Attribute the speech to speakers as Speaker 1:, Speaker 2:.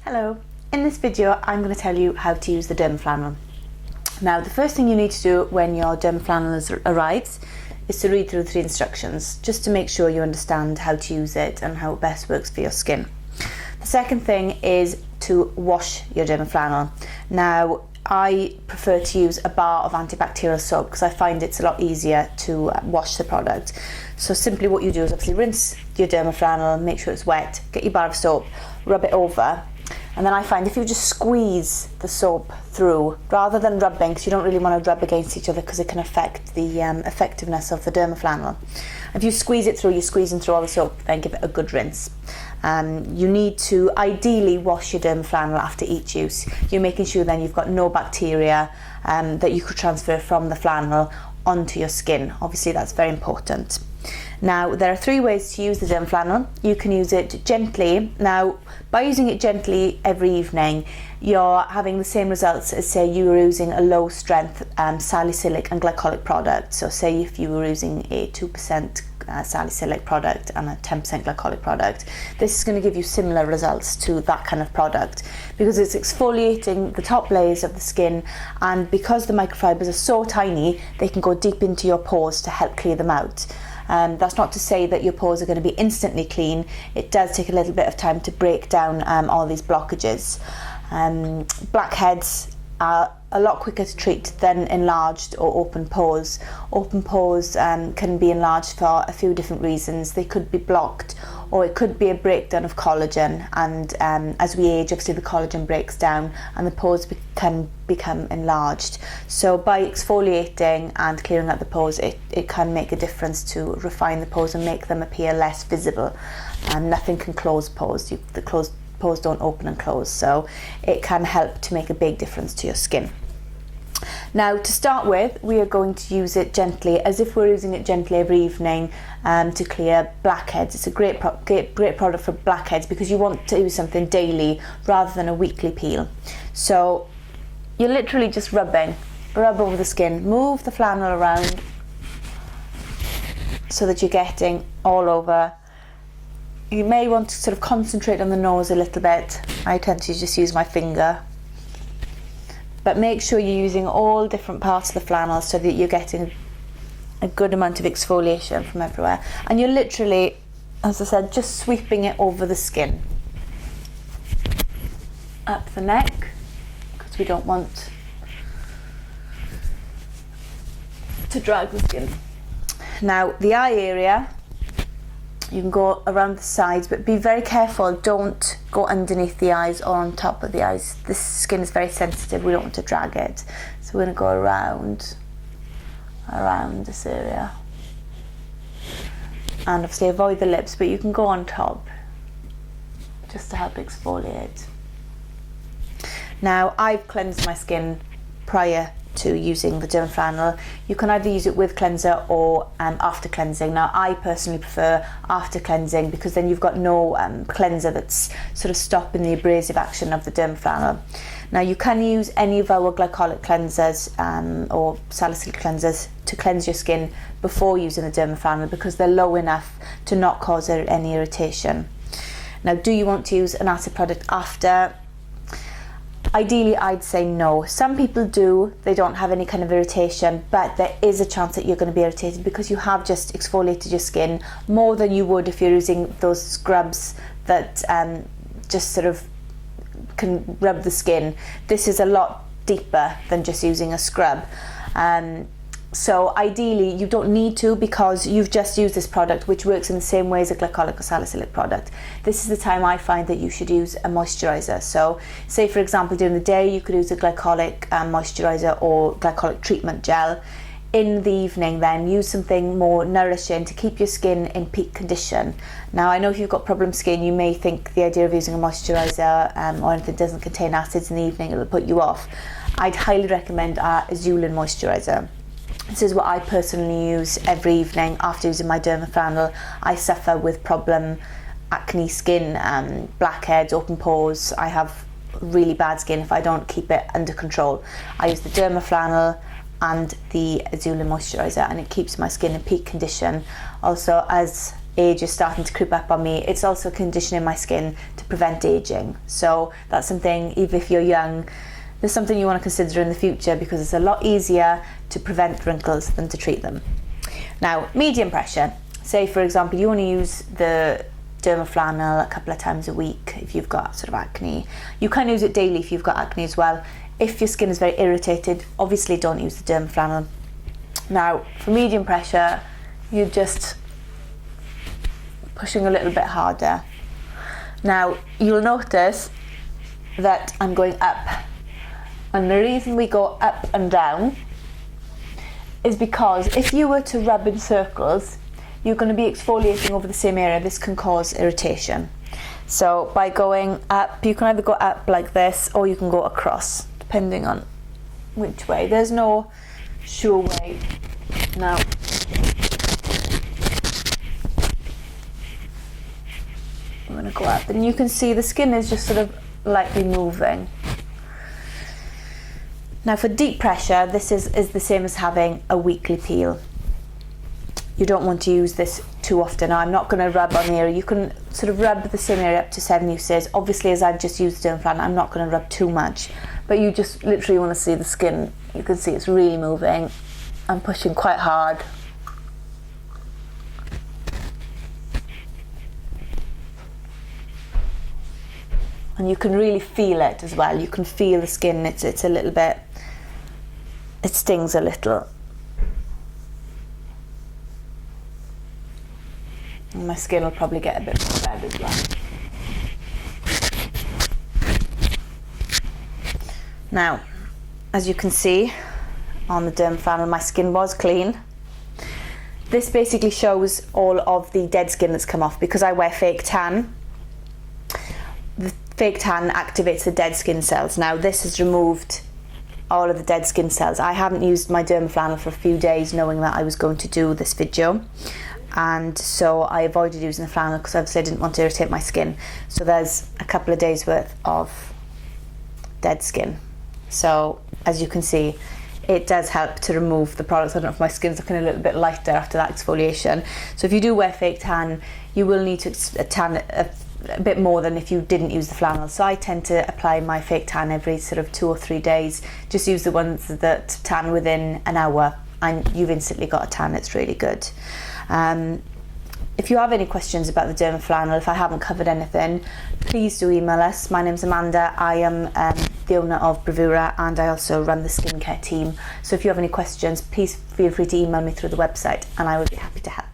Speaker 1: Hello, in this video I'm going to tell you how to use the Dermaflannel. Now the first thing you need to do when your Dermaflannel arrives is to read through the 3 instructions just to make sure you understand how to use it and how it best works for your skin. The second thing is to wash your Dermaflannel. Now I prefer to use a bar of antibacterial soap because I find it's a lot easier to wash the product. So simply what you do is obviously rinse your Dermaflannel, make sure it's wet, get your bar of soap, rub it over. And then I find if you just squeeze the soap through rather than rubbing, because you don't really want to rub against each other because it can affect the effectiveness of the Dermaflannel. If you squeeze it through, you're squeezing through all the soap, then give it a good rinse. You need to ideally wash your Dermaflannel after each use. You're making sure then you've got no bacteria that you could transfer from the flannel onto your skin. Obviously that's very important. Now there are 3 ways to use the Dermaflannel. You can use it gently. Now by using it gently every evening, you're having the same results as say you were using a low strength salicylic and glycolic product. So say if you were using a 2% salicylic product and a 10% glycolic product, this is going to give you similar results to that kind of product because it's exfoliating the top layers of the skin, and because the microfibers are so tiny they can go deep into your pores to help clear them out. That's not to say that your pores are going to be instantly clean. It does take a little bit of time to break down all these blockages. Blackheads are a lot quicker to treat than enlarged or open pores. Open pores can be enlarged for a few different reasons. They could be blocked, or it could be a breakdown of collagen, and as we age obviously the collagen breaks down and the pores can become enlarged. So by exfoliating and clearing out the pores, it can make a difference to refine the pores and make them appear less visible. Nothing can close pores. The pores don't open and close, so it can help to make a big difference to your skin. Now to start with, we are going to use it gently, as if we're using it gently every evening to clear blackheads. It's a great product for blackheads because you want to use something daily rather than a weekly peel. So you're literally just rub over the skin, move the flannel around so that you're getting all over. You may want to sort of concentrate on the nose a little bit. I tend to just use my finger. But make sure you're using all different parts of the flannel so that you're getting a good amount of exfoliation from everywhere. And you're literally, as I said, just sweeping it over the skin. Up the neck, because we don't want to drag the skin. Now the eye area, you can go around the sides, but be very careful. Don't go underneath the eyes or on top of the eyes. This skin is very sensitive. We don't want to drag it. So we're going to go around this area. And obviously avoid the lips, but you can go on top just to help exfoliate. Now I've cleansed my skin prior to using the Dermaflannel. You can either use it with cleanser or after cleansing. Now I personally prefer after cleansing because then you've got no cleanser that's sort of stopping the abrasive action of the Dermaflannel. Now you can use any of our glycolic cleansers or salicylic cleansers to cleanse your skin before using the Dermaflannel because they're low enough to not cause any irritation. Now do you want to use an acid product after? Ideally, I'd say no. Some people do, they don't have any kind of irritation, but there is a chance that you're going to be irritated because you have just exfoliated your skin more than you would if you're using those scrubs that just sort of can rub the skin. This is a lot deeper than just using a scrub. So ideally you don't need to because you've just used this product which works in the same way as a glycolic or salicylic product. This is the time I find that you should use a moisturiser. So say for example during the day you could use a glycolic moisturiser or glycolic treatment gel. In the evening then use something more nourishing to keep your skin in peak condition. Now I know if you've got problem skin you may think the idea of using a moisturiser or anything that doesn't contain acids in the evening, it will put you off. I'd highly recommend a Azulin moisturiser. This is what I personally use every evening after using my Dermaflannel. I suffer with problem acne skin, blackheads, open pores. I have really bad skin if I don't keep it under control. I use the Dermaflannel and the Azulin moisturiser and it keeps my skin in peak condition. Also, as age is starting to creep up on me, it's also conditioning my skin to prevent aging. So that's something, even if you're young, there's something you want to consider in the future, because it's a lot easier to prevent wrinkles than to treat them. Now, medium pressure. Say, for example, you want to use the Dermaflannel a couple of times a week if you've got sort of acne. You can use it daily if you've got acne as well. If your skin is very irritated, obviously don't use the Dermaflannel. Now, for medium pressure, you're just pushing a little bit harder. Now, you'll notice that I'm going up. And the reason we go up and down is because if you were to rub in circles, you're going to be exfoliating over the same area. This can cause irritation. So by going up, you can either go up like this or you can go across, depending on which way. There's no sure way. Now, I'm going to go up, and you can see the skin is just sort of lightly moving. Now for deep pressure, this is the same as having a weekly peel. You don't want to use this too often. Now, I'm not going to rub on the area. You can sort of rub the same area up to 7 uses. Obviously, as I've just used Dermaflannel, I'm not going to rub too much, but you just literally want to see the skin. You can see it's really moving. I'm pushing quite hard. And you can really feel it as well. You can feel the skin. It's a little bit, it stings a little. And my skin will probably get a bit red as well. Now, as you can see on the Dermaflannel, my skin was clean. This basically shows all of the dead skin that's come off, because I wear fake tan. The fake tan activates the dead skin cells. Now, this has removed all of the dead skin cells. I haven't used my Dermaflannel for a few days, knowing that I was going to do this video. And so I avoided using the flannel because obviously I didn't want to irritate my skin. So there's a couple of days worth of dead skin. So as you can see, it does help to remove the products. I don't know if my skin's looking a little bit lighter after that exfoliation. So if you do wear fake tan, you will need to tan a bit more than if you didn't use the flannel. So I tend to apply my fake tan every sort of 2 or 3 days. Just use the ones that tan within an hour and you've instantly got a tan. It's really good. If you have any questions about the Dermaflannel, if I haven't covered anything, please do email us. My name's Amanda. I am the owner of Bravura, and I also run the skincare team. So if you have any questions, please feel free to email me through the website and I would be happy to help.